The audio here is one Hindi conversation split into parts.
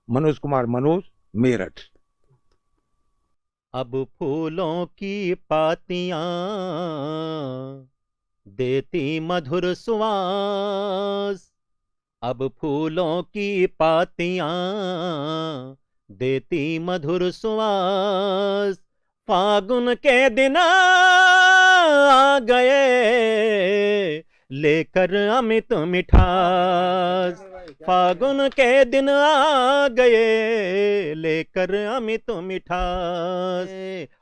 मनोज कुमार मनोज, मेरठ। अब फूलों की पातियां देती मधुर सुवास, अब फूलों की पातियां देती मधुर सुवास, फागुन के दिन आ गए लेकर अमित मिठास, फागुन के दिन आ गए लेकर अमित मिठास।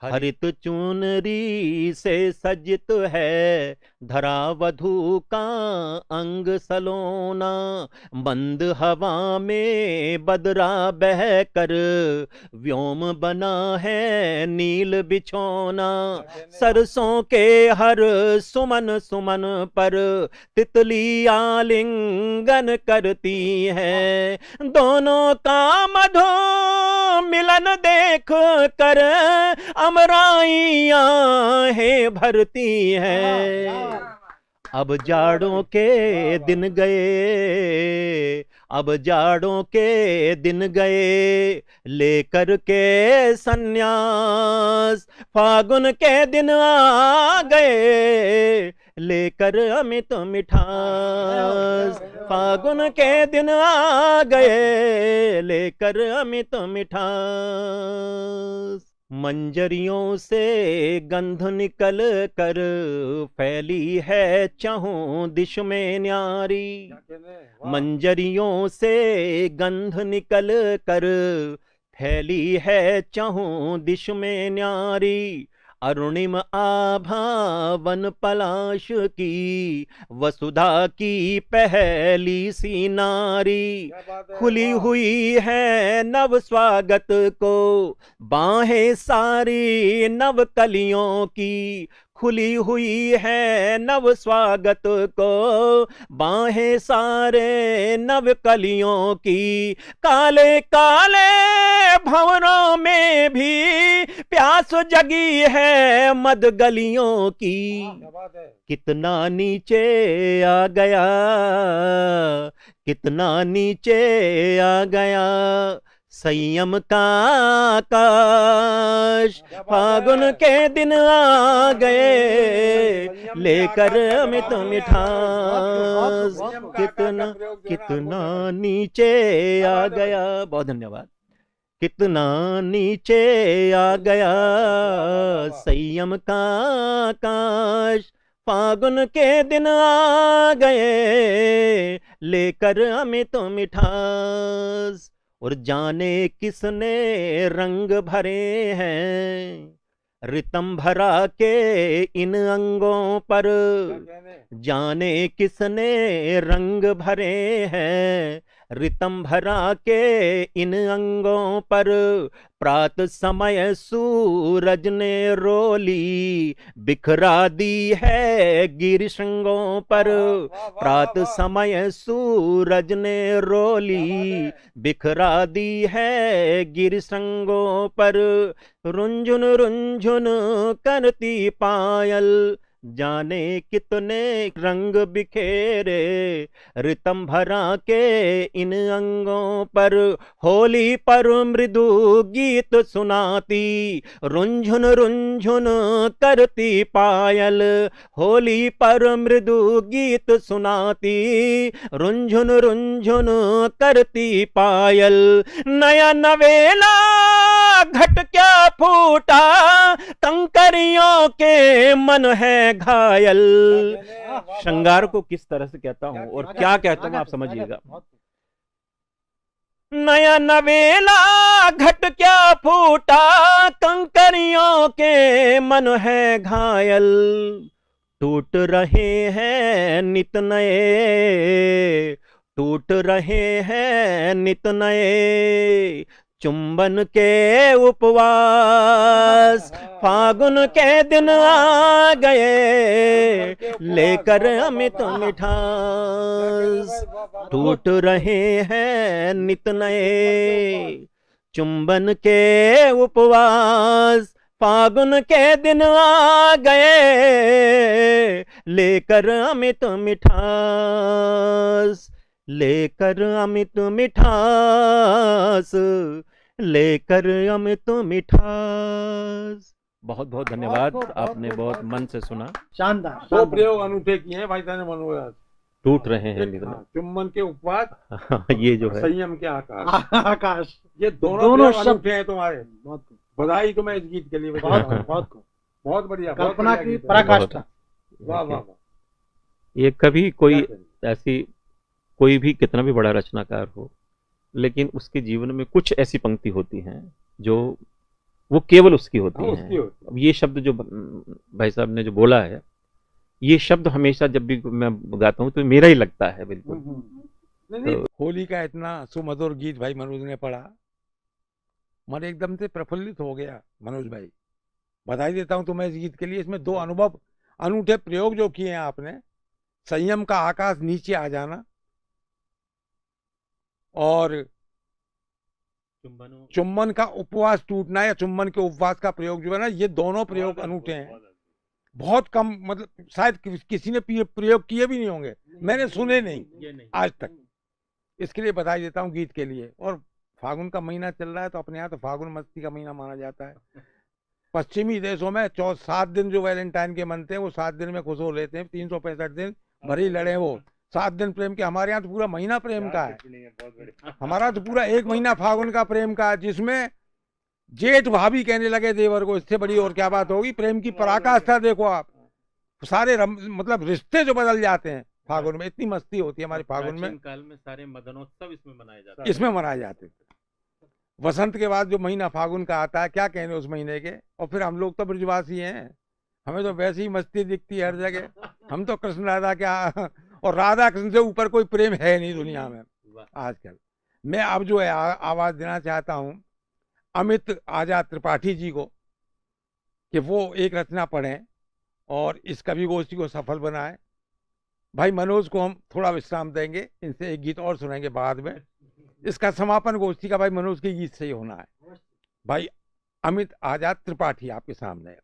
हरित चुनरी से सजित है धरा वधू का अंग सलोना, मंद हवा में बदरा बह कर व्योम बना है नील बिछोना, सरसों के हर सुमन सुमन पर तितली आलिंगन करती है, दोनों का मधु मिलन देख कर अमराइयां है भरती है। अब जाड़ों के दिन गए, अब जाड़ों के दिन गए लेकर के सन्यास, फागुन के दिन आ गए लेकर अमित मिठास, फागुन के दिन आ गए लेकर अमित मिठास। मंजरियों से गंध निकल कर फैली है चहुं दिश में न्यारी, मंजरियों से गंध निकल कर फैली है चहुं दिश में न्यारी, अरुणिम आभा वन पलाश की वसुधा की पहली सी नारी, खुली हुई है नव स्वागत को बाहें सारी नव कलियों की, खुली हुई है नव स्वागत को बाहें सारे नव कलियों की, काले काले भंवरों में भी प्यास जगी है मद गलियों की, कितना नीचे आ गया, कितना नीचे आ गया संयम का आकाश, फागुन के दिन आ गए लेकर अमित मिठास, कितना कितना नीचे आ गया। बहुत धन्यवाद। कितना नीचे आ गया संयम का आकाश, फागुन के दिन आ गए लेकर अमित मिठास, और जाने किसने रंग भरे हैं रितम भरा के इन अंगों पर, जाने किसने रंग भरे हैं रितम भरा के इन अंगों पर, प्रात समय सूरज ने रोली बिखरा दी है गिरिशृंगों पर, प्रात समय सूरज ने रोली बिखरा दी है गिरिशृंगों पर, रुंझुन रुंझुन करती पायल जाने कितने रंग बिखेरे रितम भरा के इन अंगों पर, होली पर मृदु गीत सुनाती रुंझुन रुंझुन करती पायल, होली पर मृदु गीत सुनाती रुंझुन रुंझुन करती पायल, नया नवेला घट क्या फूटा कंकरियों के मन है घायल। श्रृंगार को किस तरह से कहता हूं और क्या कहता हूं आप समझिएगा। नया नवेला घट क्या फूटा कंकरियों के मन है घायल, टूट रहे हैं नित नए, टूट रहे हैं नित नए चुंबन के उपवास, फागुन के दिन आ गए लेकर अमित मिठास, टूट रहे हैं नित नए चुंबन के उपवास, फागुन के दिन आ गए लेकर अमित मिठास। लेकर अमित मिठास, लेकर अमित मिठास। बहुत बहुत धन्यवाद, आपने बहुत मन से सुना। शानदार दो प्रयोग अनूठे किए हैं भाई साहब ने मनोज। टूट रहे हैं एक, चुम्बन के उपवास, ये जो है संयम के आकाश। आकाश, ये दोनों दोनों प्रयोग शब्द अनूठे हैं तुम्हारे। बहुत बधाई तुम्हें इस गीत के लिए। बहुत बहुत बहुत बढ़िया, बहुत कल्पना बढ़िया की गीत है। पराकाष्ठा। वाह वाह वाह। ये कभी कोई क्या करें? ऐसी, कोई भी कितना भी बड़ा रचनाकार हो, लेकिन उसके जीवन में कुछ ऐसी पंक्ति होती हैं जो वो केवल उसकी होती हाँ, हैं। उसकी होती है। अब ये शब्द जो भाई साहब ने जो बोला है, ये शब्द हमेशा जब भी मैं गाता हूँ तो मेरा ही लगता है बिल्कुल। नहीं नहीं, होली का इतना सुमधुर गीत भाई मनोज ने पढ़ा, मन एकदम से प्रफुल्लित हो गया। मनोज भाई बधाई देता हूं तुम्हें इस गीत के लिए। इसमें दो अनुभव अनूठे प्रयोग जो किए हैं आपने, संयम का आकाश नीचे आ जाना और चुम्बन का उपवास टूटना, या चुम्बन के उपवास का प्रयोग जो है ना, ये दोनों प्रयोग अनूठे हैं। बहुत कम, मतलब शायद किसी ने प्रयोग किए भी नहीं होंगे, मैंने सुने नहीं आज तक। इसके लिए बधाई देता हूँ गीत के लिए। और फागुन का महीना चल रहा है, तो अपने यहाँ तो फागुन मस्ती का महीना माना जाता है। पश्चिमी देशों में 7 दिन जो वैलेंटाइन के मनते हैं, वो 7 दिन में खुश हो लेते हैं। 365 दिन भले ही लड़े वो, 7 दिन प्रेम के। हमारे यहाँ तो पूरा महीना प्रेम का है। हमारा तो पूरा 1 महीना फागुन का प्रेम का है, जिसमें जेठ भाभी कहने लगे देवर को, इससे बड़ी और क्या बात होगी। प्रेम की पराकाष्ठा देखो आप, सारे मतलब रिश्ते जो बदल जाते हैं फागुन में। इतनी मस्ती होती है हमारे फागुन में। काल में सारे मदनोत्सव इसमें मनाए जाते हैं, इसमें मनाए जाते थे। वसंत के बाद जो महीना फागुन का आता है, क्या कहने उस महीने के। और फिर हम लोग तो ब्रजवासी हैं, हमें तो वैसी ही मस्ती दिखती है हर जगह। हम तो कृष्ण राधा के और राधा कृष्ण से ऊपर कोई प्रेम है नहीं दुनिया में आजकल। मैं अब जो है आवाज देना चाहता हूँ अमित आजाद त्रिपाठी जी को, कि वो एक रचना पढ़ें और इस कवि गोष्ठी को सफल बनाएं। भाई मनोज को हम थोड़ा विश्राम देंगे, इनसे एक गीत और सुनेंगे बाद में। इसका समापन गोष्ठी का भाई मनोज के गीत से ही होना है। भाई अमित आजाद त्रिपाठी आपके सामने।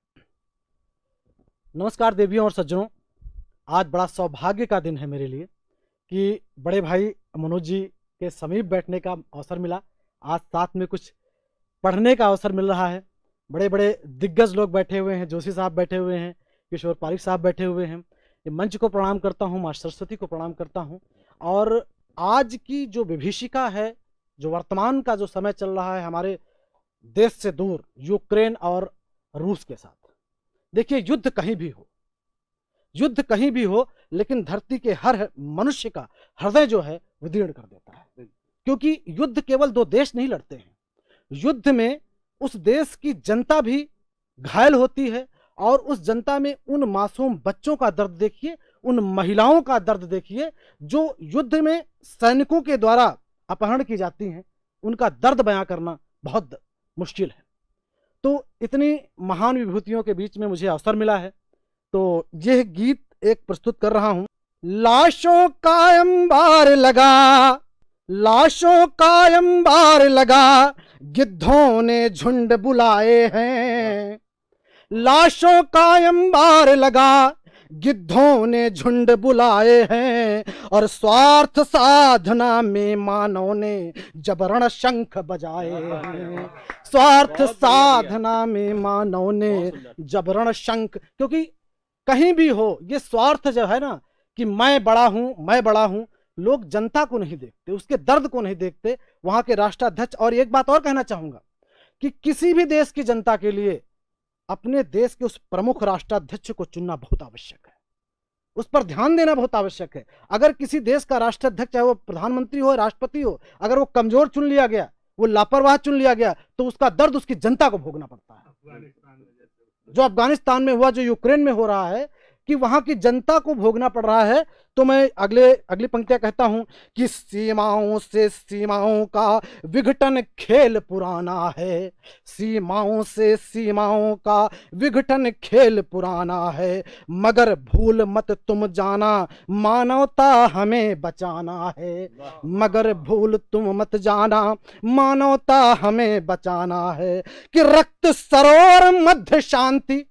नमस्कार देवियों और सज्जनों, आज बड़ा सौभाग्य का दिन है मेरे लिए कि बड़े भाई मनोज जी के समीप बैठने का अवसर मिला। आज साथ में कुछ पढ़ने का अवसर मिल रहा है। बड़े बड़े दिग्गज लोग बैठे हुए हैं, जोशी साहब बैठे हुए हैं, किशोर पारिक साहब बैठे हुए हैं। ये मंच को प्रणाम करता हूँ, माँ सरस्वती को प्रणाम करता हूँ। और आज की जो विभीषिका है, जो वर्तमान का जो समय चल रहा है हमारे देश से दूर, यूक्रेन और रूस के साथ, देखिए युद्ध कहीं भी हो, युद्ध कहीं भी हो, लेकिन धरती के हर मनुष्य का हृदय जो है विदीर्ण कर देता है। क्योंकि युद्ध केवल 2 देश नहीं लड़ते हैं, युद्ध में उस देश की जनता भी घायल होती है। और उस जनता में उन मासूम बच्चों का दर्द देखिए, उन महिलाओं का दर्द देखिए जो युद्ध में सैनिकों के द्वारा अपहरण की जाती हैं। उनका दर्द बयां करना बहुत मुश्किल है। तो इतनी महान विभूतियों के बीच में मुझे अवसर मिला है, तो यह गीत एक प्रस्तुत कर रहा हूं। लाशों का अंबार लगा, लाशों का अंबार लगा, गिद्धों ने झुंड बुलाए हैं। लाशों का अंबार लगा, गिद्धों ने झुंड बुलाए हैं। और स्वार्थ साधना में मानव ने जबरण शंख बजाए हैं। स्वार्थ साधना में मानव ने जबरण शंख, क्योंकि कहीं भी हो ये स्वार्थ जो है ना, कि मैं बड़ा हूं, मैं बड़ा हूं, लोग जनता को नहीं देखते, उसके दर्द को नहीं देखते। वहां के राष्ट्राध्यक्ष, और एक बात और कहना चाहूंगा कि किसी भी देश की जनता के लिए अपने देश के उस प्रमुख राष्ट्राध्यक्ष को चुनना बहुत आवश्यक है, उस पर ध्यान देना बहुत आवश्यक है। अगर किसी देश का राष्ट्राध्यक्ष, चाहे वो प्रधानमंत्री हो, राष्ट्रपति हो, अगर वो कमजोर चुन लिया गया, वो लापरवाह चुन लिया गया, तो उसका दर्द उसकी जनता को भोगना पड़ता है। जो अफगानिस्तान में हुआ, जो यूक्रेन में हो रहा है, कि वहां की जनता को भोगना पड़ रहा है। तो मैं अगली पंक्तियां कहता हूं कि सीमाओं से सीमाओं का विघटन खेल पुराना है। सीमाओं से सीमाओं का विघटन खेल पुराना है। मगर भूल मत तुम जाना, मानवता हमें बचाना है। मगर भूल तुम मत जाना, मानवता हमें बचाना है। कि रक्त सरोवर मध्य शांति,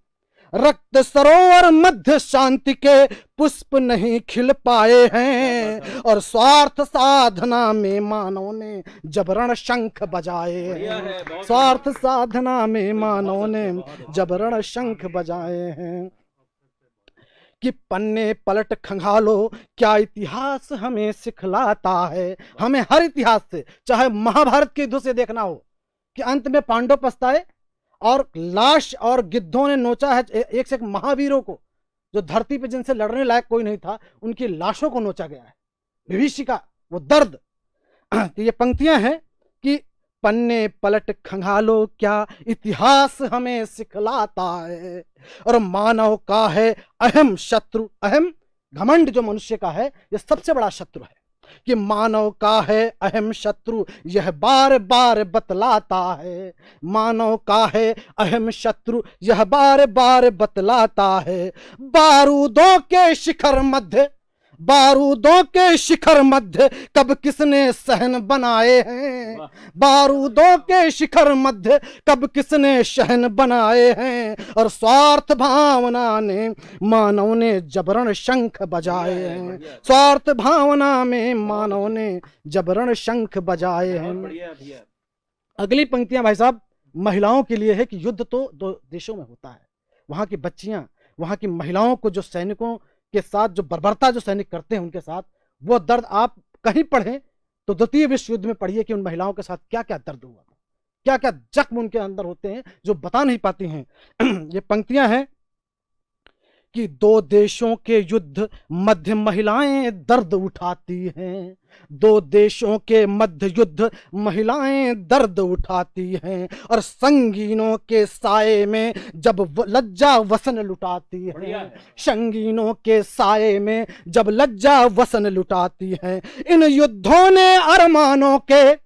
रक्त सरोवर मध्य शांति के पुष्प नहीं खिल पाए हैं, और स्वार्थ साधना में मानव ने जबरण शंख बजाए हैं। स्वार्थ साधना में मानव ने जबरण शंख बजाए हैं। कि पन्ने पलट खंगालो क्या इतिहास हमें सिखलाता है। हमें हर इतिहास से, चाहे महाभारत के युद्ध से देखना हो कि अंत में पांडव पछताए और लाश और गिद्धों ने नोचा है एक से एक महावीरों को, जो धरती पे जिनसे लड़ने लायक कोई नहीं था, उनकी लाशों को नोचा गया है। भविष्य का वो दर्द। तो ये पंक्तियां हैं कि पन्ने पलट खंगालो क्या इतिहास हमें सिखलाता है, और मानव का है अहम शत्रु। अहम घमंड जो मनुष्य का है, ये सबसे बड़ा शत्रु है। कि मानव का है अहम शत्रु यह बार बार बतलाता है। मानव का है अहम शत्रु यह बार बार बतलाता है। बारूदों के शिखर मध्य, बारूदों के शिखर मध्य कब किसने सहन बनाए हैं। बारूदों के शिखर मध्य कब किसने सहन बनाए हैं, और स्वार्थ भावना ने मानव ने जबरण शंख बजाए हैं। स्वार्थ भावना में मानव ने जबरण शंख बजाए हैं। अगली पंक्तियां भाई साहब महिलाओं के लिए है कि युद्ध तो दो देशों में होता है। वहां की बच्चियां, वहां की महिलाओं को जो सैनिकों के साथ जो बर्बरता जो सैनिक करते हैं उनके साथ, वो दर्द आप कहीं पढ़ें तो द्वितीय विश्व युद्ध में पढ़िए कि उन महिलाओं के साथ क्या क्या दर्द हुआ, क्या क्या जख्म उनके अंदर होते हैं जो बता नहीं पाती हैं। ये पंक्तियां हैं कि दो देशों के युद्ध मध्य महिलाएं दर्द उठाती हैं। दो देशों के मध्य युद्ध महिलाएं दर्द उठाती हैं, और संगीनों के साये में जब लज्जा वसन लुटाती हैं। संगीनों के साये में जब लज्जा वसन लुटाती हैं। इन युद्धों ने अरमानों के,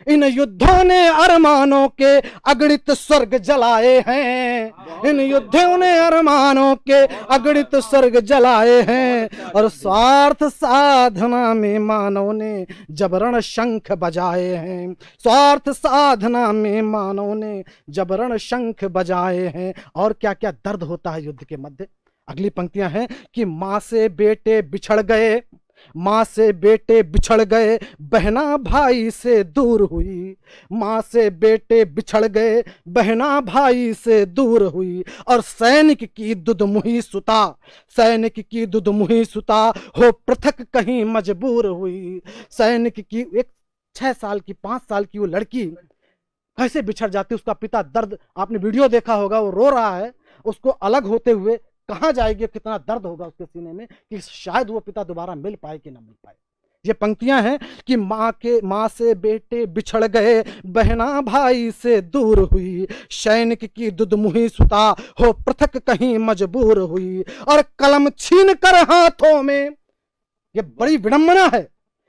इन युद्धों ने अरमानों के अगणित स्वर्ग जलाए हैं। इन युद्धों ने अरमानों के अगणित स्वर्ग जलाए हैं, और स्वार्थ साधना में मानव ने जबरण शंख बजाए हैं। स्वार्थ साधना में मानव ने जबरण शंख बजाए हैं। और क्या क्या दर्द होता है युद्ध के मध्य। अगली पंक्तियां हैं कि माँ से बेटे बिछड़ गए, माँ से बेटे बिछड़ गए बहना भाई से दूर हुई। माँ से बेटे बिछड़ गए बहना भाई से दूर हुई, और सैनिक की दुधमुही सुता, सैनिक की दुधमुही सुता हो पृथक कहीं मजबूर हुई। सैनिक की एक 6 साल की 5 साल की वो लड़की कैसे बिछड़ जाती, उसका पिता दर्द, आपने वीडियो देखा होगा, वो रो रहा है, उसको अलग होते हुए कहाँ जाएगी, कितना दर्द होगा उसके सीने में कि शायद वो पिता दोबारा मिल पाए कि ना मिल पाए। ये पंक्तियां हैं कि माँ से बेटे बिछड़ गए बहना भाई से दूर हुई। सैनिक की दुधमुही सुता हो पृथक कहीं मजबूर हुई, और कलम छीन कर हाथों में, ये बड़ी विडंबना है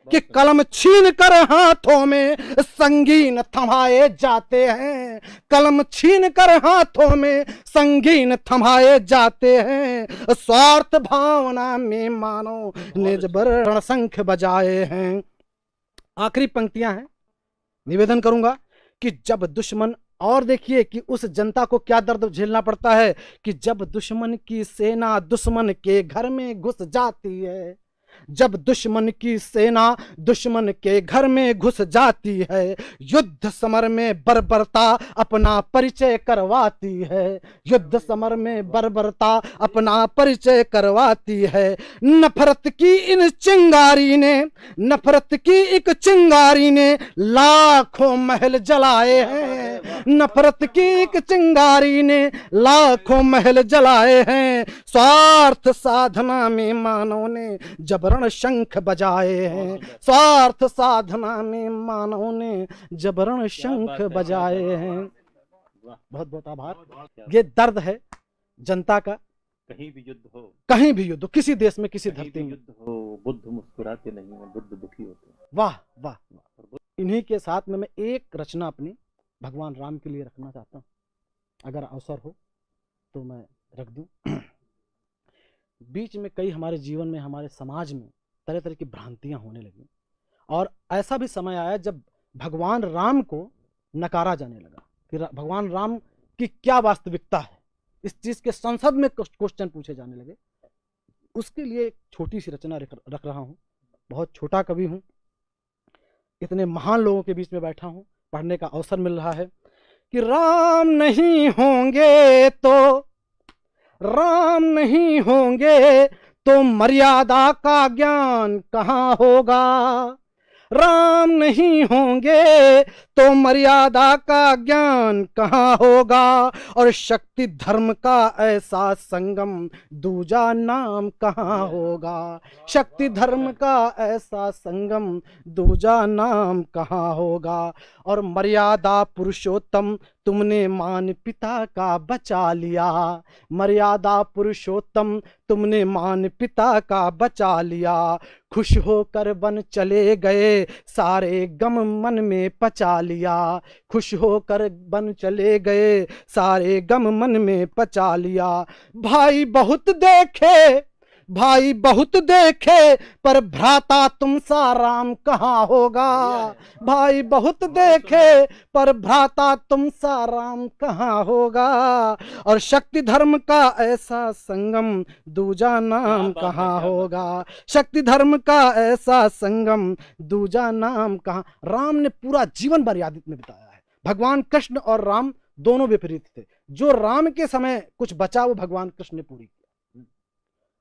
कि कलम छीन कर हाथों में संगीन थमाए जाते हैं। कलम छीन कर हाथों में संगीन थमाए जाते हैं। स्वार्थ भावना में मानो ने जबरण शंख बजाए हैं। आखिरी पंक्तियां हैं, निवेदन करूंगा कि जब दुश्मन, और देखिए कि उस जनता को क्या दर्द झेलना पड़ता है कि जब दुश्मन की सेना दुश्मन के घर में घुस जाती है, जब दुश्मन की सेना दुश्मन के घर में घुस जाती है, युद्ध समर में बर्बरता अपना परिचय करवाती है। युद्ध समर में बर्बरता अपना परिचय करवाती है। नफरत की इन चिंगारी ने, नफरत की एक चिंगारी ने लाखों महल जलाए हैं। नफरत की एक चिंगारी ने लाखों महल जलाए हैं। स्वार्थ साधना में मानव ने जबरण शंख बजाए हैं। स्वार्थ साधना में मानव ने जबरण शंख बजाए हैं। बहुत बहुत आभार। ये दर्द है जनता का। कहीं भी युद्ध हो, कहीं भी युद्ध, किसी देश में, किसी धरती में युद्ध हो, बुद्ध मुस्कुराते नहीं है, बुद्ध दुखी होते हैं। वाह वाह वाह। इन्हीं के साथ में मैं एक रचना अपनी भगवान राम के लिए रखना चाहता हूँ, अगर अवसर हो तो मैं रख दूं। बीच में कई हमारे जीवन में, हमारे समाज में तरह तरह की भ्रांतियां होने लगी, और ऐसा भी समय आया जब भगवान राम को नकारा जाने लगा कि भगवान राम की क्या वास्तविकता है। इस चीज के संसद में क्वेश्चन पूछे जाने लगे, उसके लिए एक छोटी सी रचना रख रहा हूँ। बहुत छोटा कवि हूँ, इतने महान लोगों के बीच में बैठा हूँ, पढ़ने का अवसर मिल रहा है कि राम नहीं होंगे तो मर्यादा का ज्ञान कहाँ होगा। राम नहीं होंगे तो मर्यादा का ज्ञान कहाँ होगा। और शक्ति धर्म का ऐसा संगम दूजा नाम कहाँ होगा। शक्ति धर्म का ऐसा संगम दूजा नाम कहाँ होगा। और मर्यादा पुरुषोत्तम तुमने मान पिता का बचा लिया। मर्यादा पुरुषोत्तम तुमने मान पिता का बचा लिया। खुश होकर वन चले गए सारे गम मन में पचा लिया। खुश होकर वन चले गए सारे गम मन में पचा लिया। भाई बहुत देखे पर भ्राता तुम सा राम कहाँ होगा। भाई बहुत देखे पर भ्राता तुम सा राम कहाँ होगा। और शक्ति धर्म का ऐसा संगम दूजा नाम कहाँ होगा। शक्ति धर्म का ऐसा संगम दूजा नाम कहाँ। राम ने पूरा जीवन मर्यादित में बिताया है। भगवान कृष्ण और राम दोनों विपरीत थे। जो राम के समय कुछ बचा वो भगवान कृष्ण ने पूरी किया।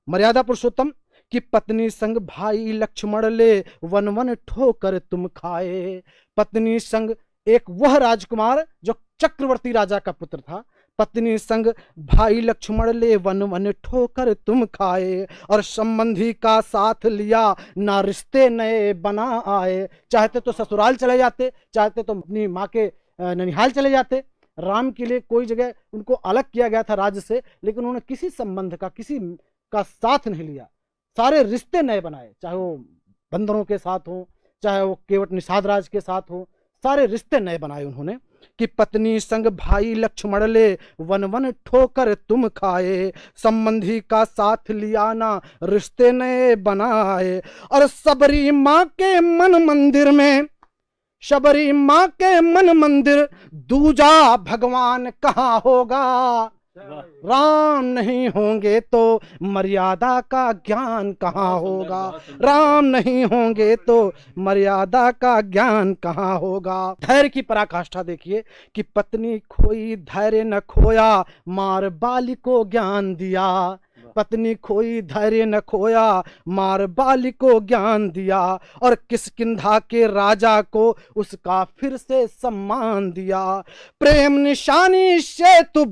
मर्यादा पुरुषोत्तम की पत्नी संग भाई लक्ष्मण ले वन वन ठोकर तुम खाए। पत्नी संग एक वह राजकुमार जो चक्रवर्ती राजा का पुत्र था, पत्नी संग भाई लक्ष्मण ले वन वन ठोकर तुम खाए। और संबंधी का साथ लिया ना रिश्ते नए बना आए। चाहते तो ससुराल चले जाते, चाहते तो अपनी माँ के ननिहाल चले जाते। राम के लिए कोई जगह उनको अलग किया गया था राज्य से, लेकिन उन्होंने किसी संबंध का किसी का साथ नहीं लिया। सारे रिश्ते नए बनाए, चाहे वो बंदरों के साथ हो, चाहे वो केवट निषाद राज के साथ हो, सारे रिश्ते नए बनाए उन्होंने। कि पत्नी संग भाई लक्ष्मण ले वन वन ठोकर तुम खाए। संबंधी का साथ लिया ना रिश्ते नए बनाए। और शबरी माँ के मन मंदिर दूजा भगवान कहाँ होगा। राम नहीं होंगे तो मर्यादा का ज्ञान कहाँ होगा। राम नहीं होंगे तो मर्यादा का ज्ञान कहाँ होगा। धैर्य की पराकाष्ठा देखिए कि पत्नी खोई धैर्य न खोया मार बाली को ज्ञान दिया। पत्नी खोई धैर्य न खोया मार बाली को ज्ञान दिया। और किष्किंधा के राजा को उसका फिर से सम्मान दिया। प्रेम निशानी से तू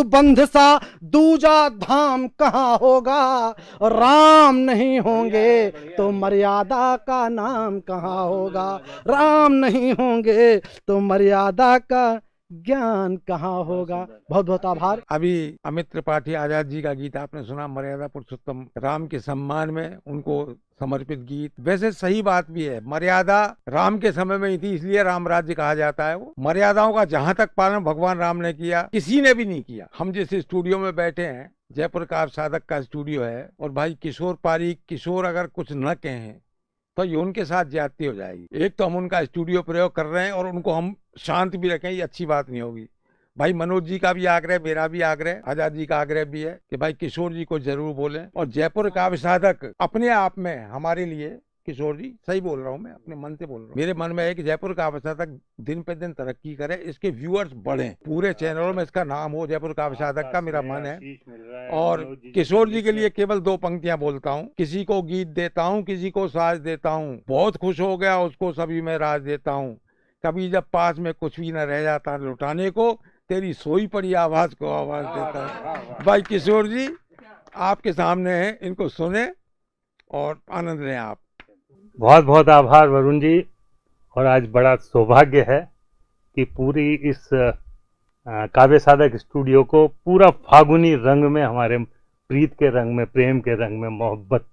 बंध सा दूजा धाम कहाँ होगा। राम नहीं होंगे तो मर्यादा का नाम कहाँ होगा। राम नहीं होंगे तो मर्यादा का ज्ञान कहाँ होगा। बहुत बहुत आभार। अभी अमित त्रिपाठी आजाद जी का गीत आपने सुना, मर्यादा पुरुषोत्तम राम के सम्मान में उनको समर्पित गीत। वैसे सही बात भी है, मर्यादा राम के समय में ही थी, इसलिए राम राज्य कहा जाता है। वो मर्यादाओं का जहां तक पालन भगवान राम ने किया, किसी ने भी नहीं किया। हम जिस स्टूडियो में बैठे हैं, जयपुर काव्य साधक का स्टूडियो है, और भाई किशोर पारीक, किशोर अगर कुछ न कहें तो ये उनके साथ ज्यादती हो जाएगी। एक तो हम उनका स्टूडियो प्रयोग कर रहे हैं और उनको हम शांत भी रखें, ये अच्छी बात नहीं होगी। भाई मनोज जी का भी आग्रह, मेरा भी आग्रह, आजाद जी का आग्रह भी है कि भाई किशोर जी को जरूर बोलें। और जयपुर काव्य साधक अपने आप में हमारे लिए, किशोर जी सही बोल रहा हूँ, मैं अपने मन से बोल रहा हूँ, मेरे मन में है कि जयपुर काव्य साधक दिन पे दिन तरक्की करे, इसके व्यूअर्स बढ़ें, पूरे चैनलों में इसका नाम हो जयपुर काव्य साधक का, मेरा मन है। और किशोर जी के लिए केवल 2 पंक्तियां बोलता हूँ। किसी को गीत देता हूँ, किसी को साज देता हूँ, बहुत खुश हो गया उसको सभी में राज देता हूँ। कभी जब पास में कुछ भी न रह जाता लुटाने को, तेरी सोई पड़ी आवाज को आवाज देता है। भाई किशोर जी आपके सामने है, इनको सुने और आनंद लें आप। बहुत बहुत आभार वरुण जी। और आज बड़ा सौभाग्य है कि पूरी इस काव्य साधक स्टूडियो को पूरा फागुनी रंग में, हमारे प्रीत के रंग में, प्रेम के रंग में, मोहब्बत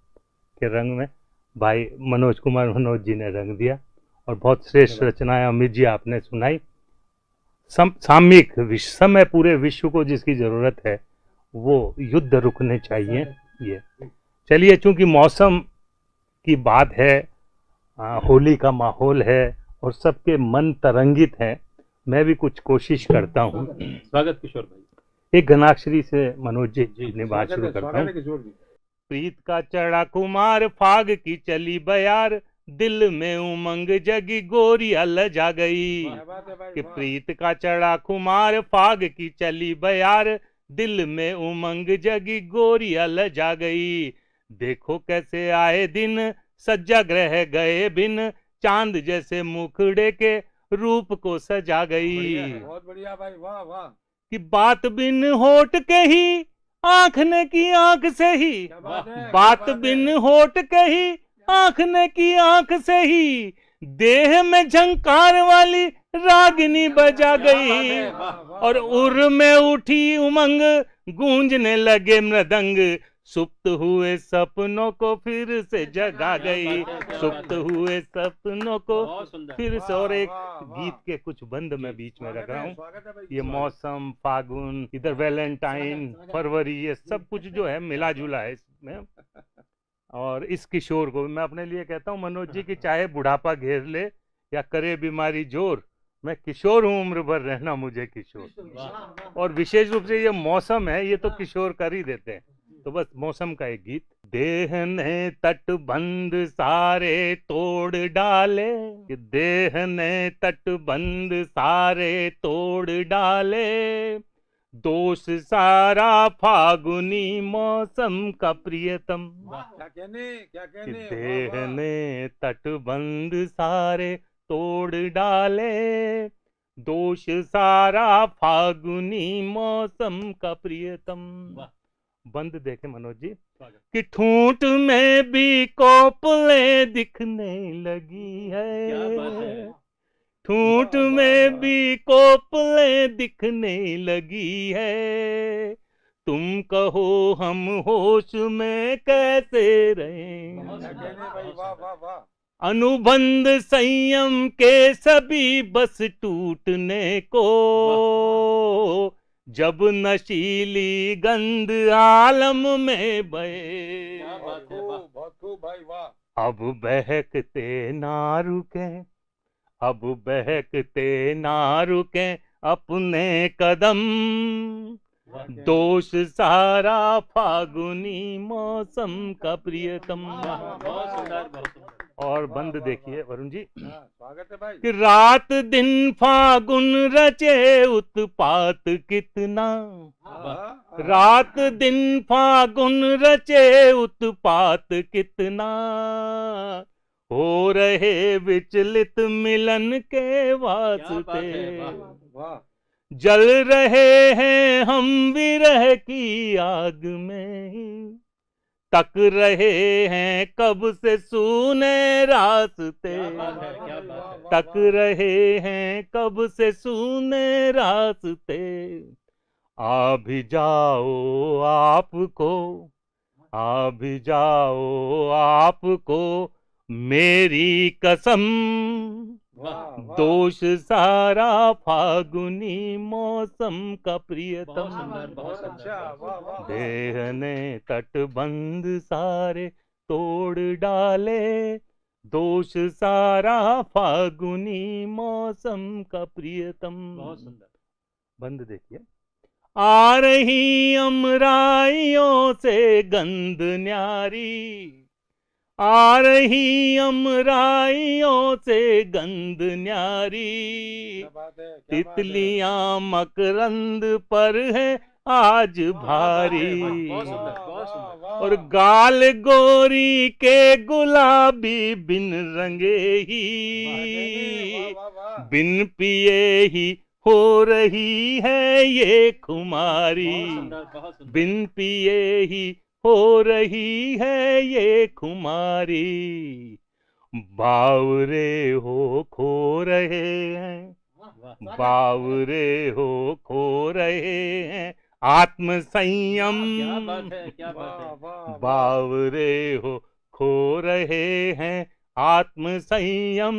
के रंग में भाई मनोज जी ने रंग दिया। और बहुत श्रेष्ठ रचनाएं अमित जी आपने सुनाई। सामयिक समय पूरे विश्व को जिसकी जरूरत है वो युद्ध रुकने चाहिए। ये चलिए, चूंकि मौसम की बात है, होली का माहौल है और सबके मन तरंगित हैं, मैं भी कुछ कोशिश करता हूँ। स्वागत किशोर भाई। एक घनाक्षरी से मनोज जी अपनी बात शुरू करता स्वागत है हूँ। किशोर जी। प्रीत का चढ़ा कुमार फाग की चली बयार, दिल में उमंग जगी गोरिया लजा गई। क्या बात है भाई, कि वाह। प्रीत का चढ़ा कुमार फाग की चली बयार, दिल में उमंग जगी गोरिया लजा गई। देखो कैसे आए दिन सज्जा ग्रह गए बिन, चांद जैसे मुखड़े के रूप को सजा गई। बढ़िया, बहुत बढ़िया भाई, वाह वाह। कि बात बिन होठ के ही आंख ने की आंख से ही, क्या बात है, बात क्या बात बिन है। होठ के ही आंख ने की आंख से ही, देह में झंकार वाली रागिनी बजा क्या बात गई। है, वाह, वाह, और वाह। उर में उठी उमंग गूंजने लगे मृदंग, सुप्त हुए सपनों को फिर से जगा गई। सुप्त हुए सपनों को बहुत सुंदर। फिर से। वाह, और एक वाह, वाह। गीत के कुछ बंद मैं बीच में रख रहा हूँ। स्वागत है भाई, ये मौसम, फागुन, इधर वैलेंटाइन, फरवरी, ये सब कुछ जो है मिला जुला है इसमें। और इस किशोर को मैं अपने लिए कहता हूँ, मनोज जी की चाहे बुढ़ापा घेर ले या करे बीमारी जोर, मैं किशोर हूँ, उम्र भर रहना मुझे किशोर। और विशेष रूप से ये मौसम है, ये तो किशोर कर ही देते हैं। तो बस मौसम का एक गीत। देह ने तटबंध सारे तोड़ डाले, कि देह ने तटबंध सारे तोड़ डाले, दोष सारा फागुनी मौसम का प्रियतम। क्या कहने, क्या कि कहने, वाह, देह वाह। ने तटबंध सारे तोड़ डाले, दोष सारा फागुनी मौसम का प्रियतम। बंद देखे मनोज जी। कि ठूंठ में भी कोपलें दिखने लगी है, ठूंठ वाह, वाह, में वाह। भी कोपलें दिखने लगी है, तुम कहो हम होश में कैसे रहें। क्या कहने भाई, वाह वाह वाह। अनुबंध संयम के सभी बस टूटने को, जब नशीली गंध आलम में बहे। बहुत खूब भाई, वाह। अब बहकते ना रुके, अब बहकते ना रुके अपने कदम, दोष सारा फागुनी मौसम का प्रियतम। बहुत सुंदर, बहुत सुंदर। और बंद देखिए वरुण जी। स्वागत है भाई। कि रात दिन फागुन रचे उत्पात कितना, रात दिन फागुन रचे उत्पात कितना, हो रहे विचलित मिलन के वास्ते, वाह। जल रहे हैं हम विरह की आग में ही, तक रहे हैं कब से सूने रास्ते, तक रहे हैं कब से सूने रास्ते। आ भी जाओ आपको, आ भी जाओ आपको मेरी कसम, दोष सारा फागुनी मौसम का प्रियतम। बहुत अच्छा, वाह वाह। देह ने तटबंध सारे तोड़ डाले, दोष सारा फागुनी मौसम का प्रियतम। बहुत सुंदर। बंद देखिए। आ रही अमराइयों से गंध न्यारी, आ रही अमराइयों से गंध न्यारी, तितलियां मकरंद पर है आज भारी। और गाल गोरी के गुलाबी बिन रंगे ही, बिन पिए ही हो रही है ये खुमारी, बिन पिए ही हो रही है ये खुमारी। बावरे हो खो रहे हैं, बावरे हो खो रहे हैं आत्म संयम। क्या बात है, क्या बात है। बावरे हो खो रहे हैं आत्म संयम,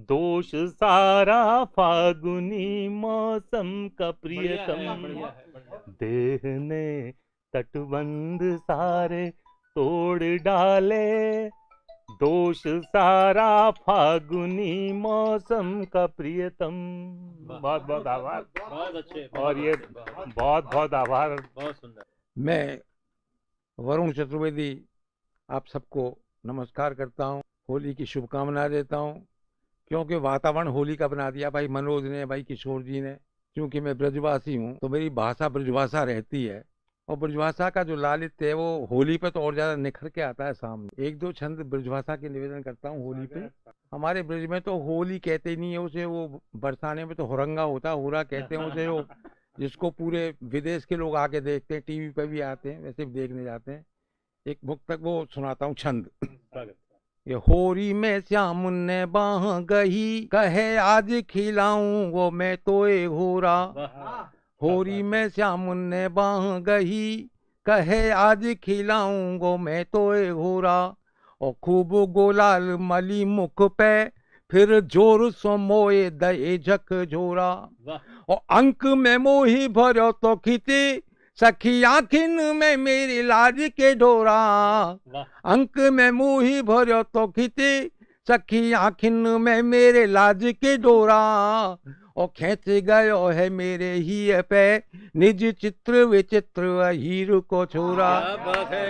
दोष सारा फागुनी मौसम का प्रियतम। देह ने तटबंध सारे तोड़ डाले, दोष सारा फागुनी मौसम का प्रियतम। बहुत बहुत आभार। बहुत अच्छे। और ये बहुत बहुत आभार। बहुत सुंदर। मैं वरुण चतुर्वेदी आप सबको नमस्कार करता हूँ, होली की शुभकामनाएं देता हूँ, क्योंकि वातावरण होली का बना दिया भाई मनोज ने, भाई किशोर जी ने। क्योंकि मैं ब्रजवासी हूँ तो मेरी भाषा ब्रजभाषा रहती है, और ब्रजभाषा का जो लालित्य है वो होली पे तो और ज्यादा निखर के आता है सामने। एक दो छंद ब्रजभाषा के निवेदन करता हूँ होली पे। हमारे ब्रज में तो होली कहते ही नहीं है उसे, वो बरसाने में तो हुरंगा होता है, होरा कहते हैं उसे, वो जिसको पूरे विदेश के लोग आके देखते हैं, टीवी पे भी आते हैं, वैसे भी देखने जाते हैं। एक मुक्त वो सुनाता हूँ छंद। ये होरी में श्याम ने बाह गही, कहे आज खिलाऊं वो मैं तोए होरा। होरी में श्याम ने बाह गही, कहे आज खिलाऊं वो मैं तोए होरा। और खूब गोलाल मली मुख पे, फिर जोर सो मोए दए झक झोरा। और अंक में मोही भरो तो खिती, सखी आखिन में मेरी लाज के डोरा। अंक में मुही भरो तो खिती, सखी आखिन में मेरे लाज के डोरा। और खेच गयो है मेरे ही पे, निज चित्र विचित्र हीर को छोरा।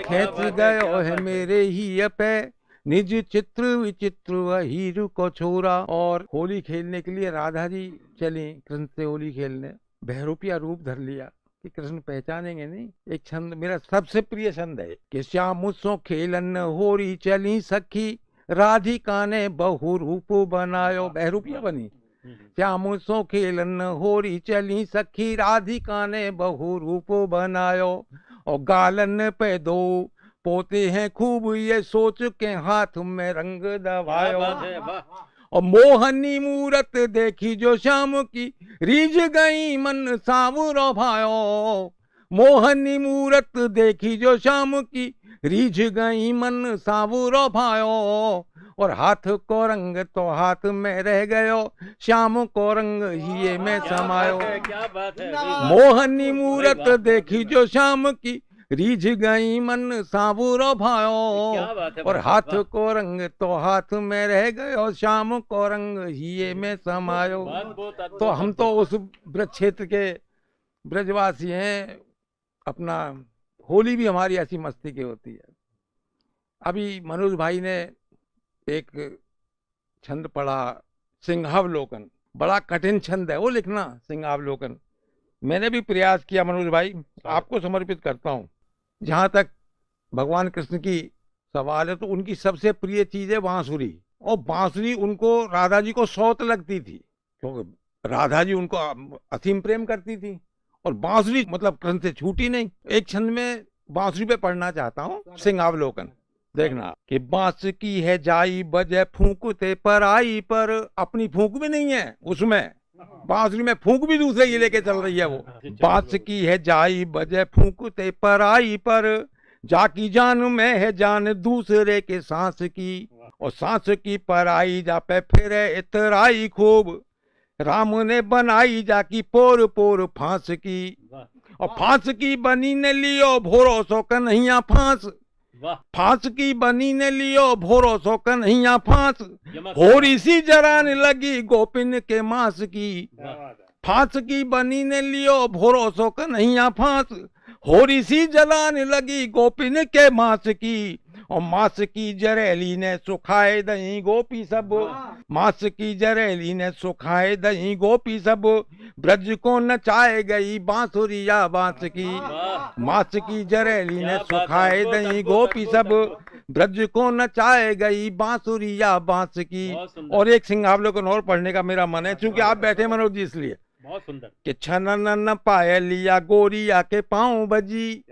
खेच गयो है मेरे ही पे, निज चित्र विचित्र हीर को छोरा। और होली खेलने के लिए राधा जी चली कृष्ण से होली खेलने, बहरूपिया रूप धर लिया कि कृष्ण पहचानेंगे नहीं। एक छंद मेरा सबसे प्रिय छंद है कि श्याम सो खेलन होरी चली सखी, राधिका ने बहु रूप बनायो। बहरूपिया बनी। श्याम सो खेलन होरी चली सखी, राधिका ने बहु रूप बनायो। और गालन पे दो पोते हैं खूब, ये सोच के हाथ में रंग दबायो। और मोहनी मूरत देखी जो श्याम की, रीझ गई मन सावरो भायो। मोहनी मूरत देखी जो श्याम की, रीझ गई मन सावरो भायो। और हाथ को रंग तो हाथ में रह गयो, श्याम को रंग हिये में समायो। क्या बात है। मोहनी मूरत देखी जो श्याम की, रीझ गई मन सावरो भायो। और हाथ को रंग तो हाथ में रह गयो, श्याम को रंग हिये में समायो। तो हम तो उस ब्रज क्षेत्र के ब्रजवासी हैं, अपना होली भी हमारी ऐसी मस्ती की होती है। अभी मनोज भाई ने एक छंद पढ़ा सिंहावलोकन, बड़ा कठिन छंद है वो लिखना, सिंहावलोकन। मैंने भी प्रयास किया मनोज भाई, आपको समर्पित करता हूँ। जहाँ तक भगवान कृष्ण की सवाल है तो उनकी सबसे प्रिय चीज है बांसुरी। और बांसुरी उनको राधा जी को सौत लगती थी, क्योंकि राधा जी उनको असीम प्रेम करती थी, और बांसुरी मतलब कृष्ण से छूटी नहीं। एक छंद में बांसुरी पे पढ़ना चाहता हूँ सिंहावलोकन। देखना कि बांस की है जाई बजे फूंकते पर आई, पर अपनी फूंक भी नहीं है उसमें, बांसुरी में फूंक भी दूसरे की लेके चल रही है वो। बांस की है जाई बजे फूंकते पर आई, पर जाकी जान में है जान दूसरे के सांस की। और सांस की पराई जा पे फिर इतराई खूब, राम ने बनाई जाकी पोर पोर फांस की। और फांस की बनी ने लियो भरोसो कन्हैया फांस, फांस की बनी ने लियो भरोसो कन्हैया फांस। होरी सी जरान लगी गोपिन के मांस की, फांस की बनी ने लियो भरोसो कन्हैया फांस। होरी सी जलान लगी गोपिन के मांस की। और मांस की जरेली ने सुखाए दही गोपी सब, मांस की जरेली ने सुखाए दही गोपी सब। ब्रज को नचाए गई बांसुरिया बांस की, मांस की जरेली ने सुखाए दही गोपी सब। ब्रज को नचाए गई बांसुरिया बांस की। और एक सिंहावलोकन और पढ़ने का मेरा मन है, क्योंकि आप बैठे मनोज जी इसलिए। बहुत सुंदर। कि छनन पायलिया गोरिया के पाँव बजी,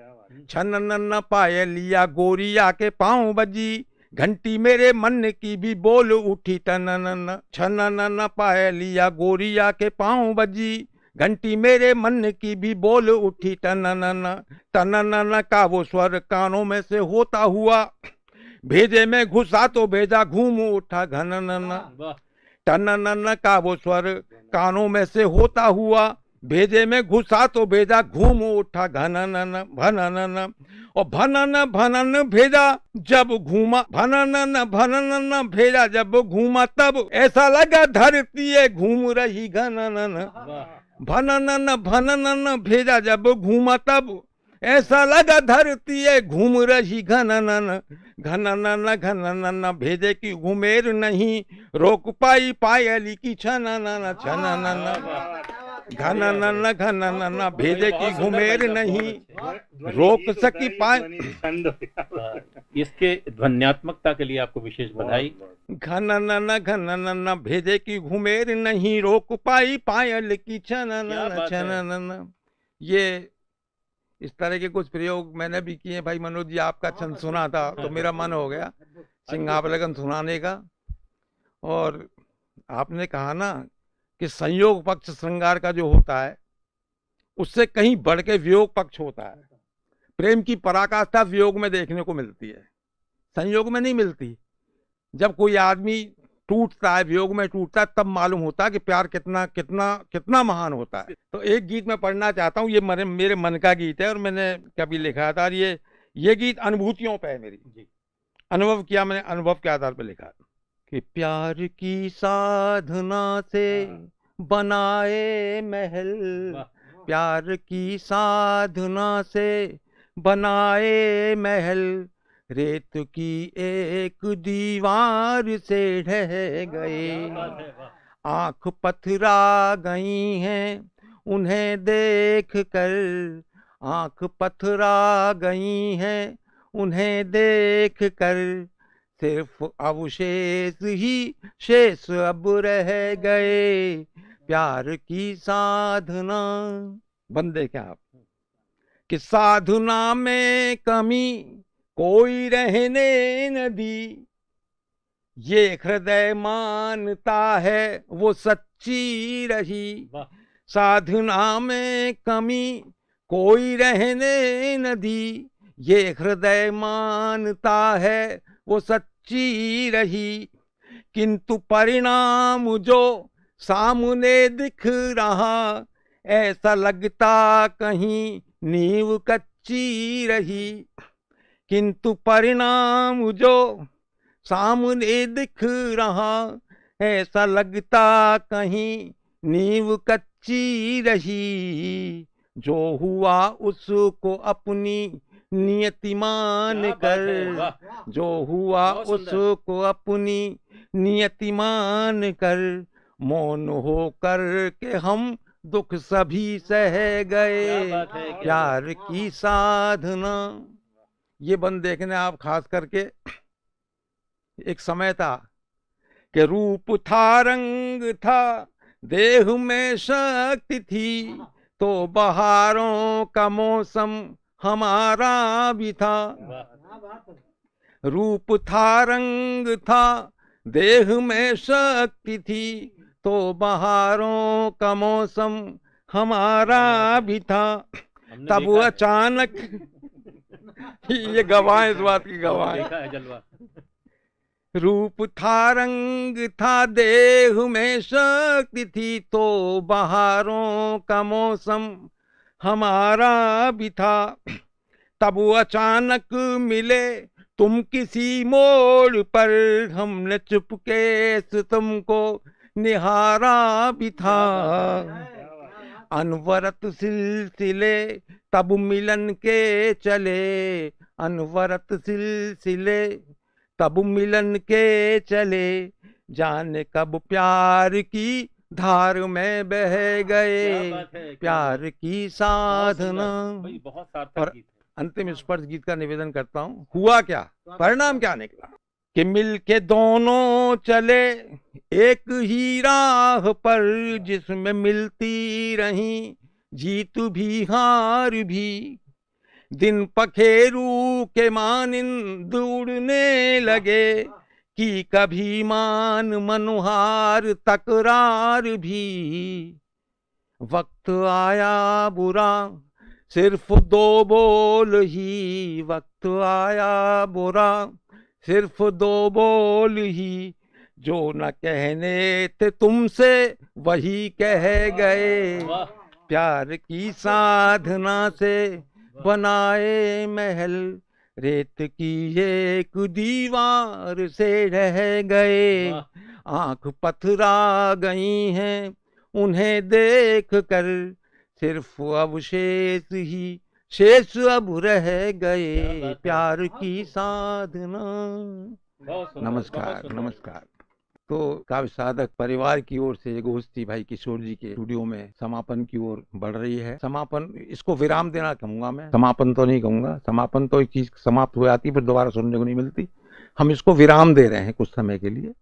छनन पायलिया गोरिया के पाँव बजी। घंटी मेरे मन की भी बोल उठी तनन, छनन पायलिया गोरिया के पाँव बजी। घंटी मेरे मन की भी बोल उठी तनन, तनन का वो स्वर कानों में से होता हुआ। भेजे में घुसा तो भेजा घूम उठा घनन, टनन का वो स्वर कानों में से होता हुआ। भेजे में घुसा तो भेजा घूम उठा घनन भनन, और भनन भेजा जब घूमा, भनन भेजा जब घूमा, तब ऐसा लगा धरती है घूम रही घनन, भनन भेजा जब घूमा, तब ऐसा लगा धरती है घूम रही घनन, घनन भेजे की घुमेर नहीं रोक पाई पायली की छनन छनन, घनन भेजे की घुमेर नहीं रोक सकी पाए। इसके ध्वन्यात्मकता के लिए आपको विशेष बधाई। घनन भेजे की घुमेर नहीं रोक पाई पायल की छनन छनन। ये इस तरह के कुछ प्रयोग मैंने भी किए भाई। मनोज जी आपका छंद सुना था तो मेरा मन हो गया सिंहावलगन सुनाने का। और आपने कहा ना कि संयोग पक्ष श्रृंगार का जो होता है उससे कहीं बढ़ के वियोग पक्ष होता है। प्रेम की पराकाष्ठा वियोग में देखने को मिलती है, संयोग में नहीं मिलती। जब कोई आदमी टूटता है, वियोग में टूटता है, तब मालूम होता है कि प्यार कितना कितना कितना महान होता है। तो एक गीत मैं पढ़ना चाहता हूँ, ये मेरे मन का गीत है और मैंने कभी लिखा था। और ये गीत अनुभूतियों पे है मेरी, अनुभव किया मैंने, अनुभव के आधार पर लिखा कि प्यार की साधना से बनाए महल, प्यार की साधना से बनाए महल, रेत की एक दीवार से ढह गए, आंख पथरा गई हैं उन्हें देख कर, आंख पथरा गई हैं उन्हें देख कर, सिर्फ अवशेष ही शेष अब रह गए, प्यार की साधना। बंदे क्या आप कि साधना में कमी कोई रहने न दी, ये हृदय मानता है वो सच्ची रही, साधना में कमी कोई रहने न दी, ये हृदय मानता है वो सच्ची रही, किंतु परिणाम जो सामने दिख रहा, ऐसा लगता कहीं नींव कच्ची रही, किंतु परिणाम जो सामने दिख रहा, ऐसा लगता कहीं नींव कच्ची रही, जो हुआ उसको अपनी नियति मान कर, जो हुआ उसको अपनी नियति मान कर, मौन हो कर के हम दुख सभी सह गए, प्यार की साधना। ये बंद देखने आप खास करके, एक समय था कि रूप था रंग था देह में शक्ति थी, तो बहारों का मौसम हमारा भी था, रूप था रंग था देह में शक्ति थी, तो बहारों का मौसम हमारा भी था, तब अचानक ये गवाह इस बात की गवाह, रूप था रंग था देह में शक्ति थी, तो बहारों का मौसम हमारा भी था, तब अचानक मिले तुम किसी मोड़ पर, हमने चुपके से तुमको निहारा भी था, अनवरत सिलसिले तब मिलन के चले, अनवरत सिलसिले तब मिलन के चले, जाने कब प्यार की धार में बह गए, प्यार की साधना। और अंतिम स्पर्श गीत का निवेदन करता हूँ। हुआ क्या, परिणाम क्या निकला कि मिल के दोनों चले एक ही राह पर, जिसमें मिलती रही जीत भी हार भी, दिन पखेरू के मानिंद उड़ने लगे, कि कभी मान मनुहार तकरार भी, वक्त आया बुरा सिर्फ दो बोल ही, वक्त आया बुरा सिर्फ दो बोल ही, जो न कहने थे तुमसे वही कह गए, प्यार की साधना से बनाए महल, रेत की एक दीवार से रह गए। आंख पथरा गई हैं उन्हें देख कर, सिर्फ अवशेष ही शेष अब रह गए, प्यार की साधना। नमस्कार नमस्कार। तो काव्य साधक परिवार की ओर से गोष्ठी भाई किशोर जी के स्टूडियो में समापन की ओर बढ़ रही है। समापन, इसको विराम देना कहूंगा मैं, समापन तो नहीं कहूंगा। समापन तो एक चीज समाप्त हो जाती फिर दोबारा सुनने को नहीं मिलती। हम इसको विराम दे रहे हैं कुछ समय के लिए।